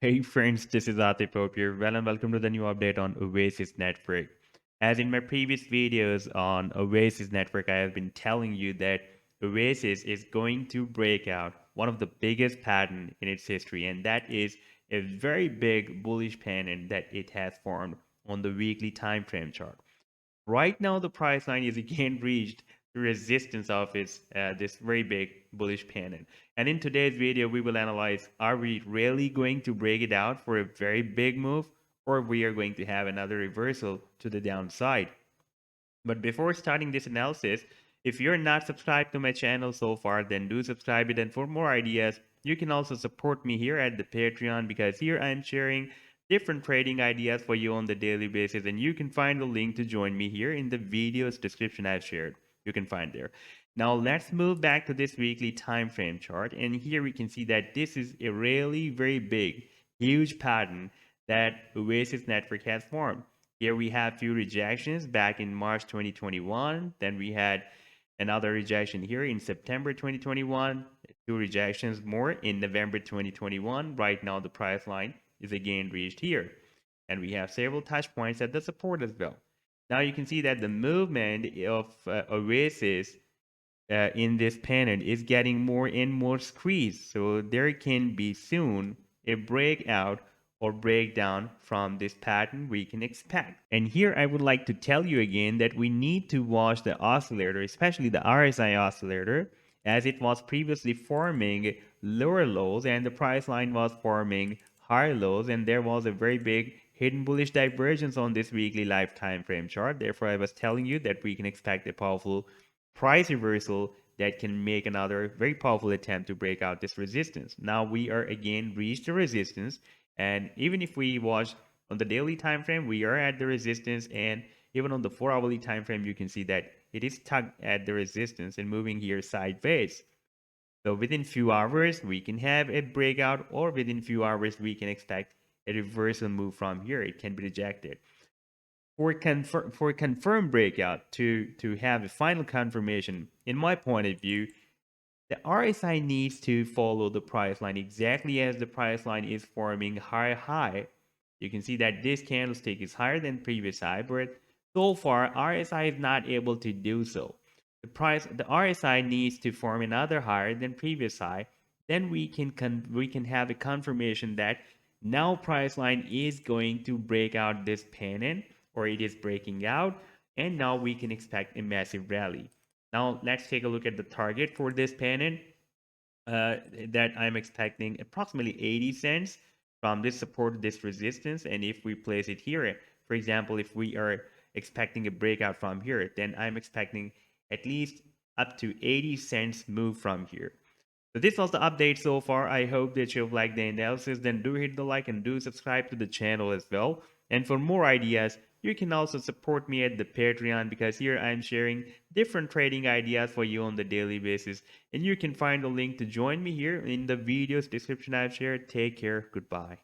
Hey friends, this is Atif Hope here. Well, and welcome to the new update on OASIS Network. As in my previous videos on OASIS Network, I have been telling you that OASIS is going to break out one of the biggest pattern in its history, and that is a very big bullish pattern that it has formed on the weekly time frame chart. Right now, the price line is again reached the resistance of its this very big bullish pennant. And in today's video, we will analyze: are we really going to break it out for a very big move, or we are going to have another reversal to the downside? But before starting this analysis, if you're not subscribed to my channel so far, then do subscribe it. And for more ideas, you can also support me here at the Patreon, because here I'm sharing different trading ideas for you on the daily basis. And you can find the link to join me here in the video's description I've shared. You can find there. Now let's move back to this weekly time frame chart. And here we can see that this is a really very big, huge pattern that Oasis Network has formed. Here we have few rejections back in March 2021. Then we had another rejection here in September 2021. Two rejections more in November 2021. Right now the price line is again reached here. And we have several touch points at the support as well. Now you can see that the movement of Oasis in this pattern is getting more and more squeezed. So there can be soon a breakout or breakdown from this pattern we can expect. And here I would like to tell you again that we need to watch the oscillator, especially the RSI oscillator, as it was previously forming lower lows and the price line was forming higher lows, and there was a very big hidden bullish divergence on this weekly live time frame chart. Therefore, I was telling you that we can expect a powerful price reversal that can make another very powerful attempt to break out this resistance. Now we are again reached the resistance, and even if we watch on the daily time frame, we are at the resistance, and even on the 4 hourly time frame, you can see that it is stuck at the resistance and moving here sideways. So within few hours, we can have a breakout, or within few hours, we can expect a reversal move from here. It can be rejected. For confirmed breakout to have a final confirmation, in my point of view, the RSI needs to follow the price line exactly as the price line is forming higher high. You can see that this candlestick is higher than previous high, but so far RSI is not able to do so. The RSI needs to form another higher than previous high. Then we can have a confirmation that now price line is going to break out this pennant, or it is breaking out, and now we can expect a massive rally. Now let's take a look at the target for this pennant that I'm expecting approximately 80 cents from this support to this resistance. And if we place it here, for example, if we are expecting a breakout from here, then I'm expecting at least up to 80 cents move from here. So this was the update so far. I hope that you've liked the analysis. Then do hit the like and do subscribe to the channel as well. And for more ideas, you can also support me at the Patreon, because here I'm sharing different trading ideas for you on the daily basis. And you can find the link to join me here in the video's description I've shared. Take care. Goodbye.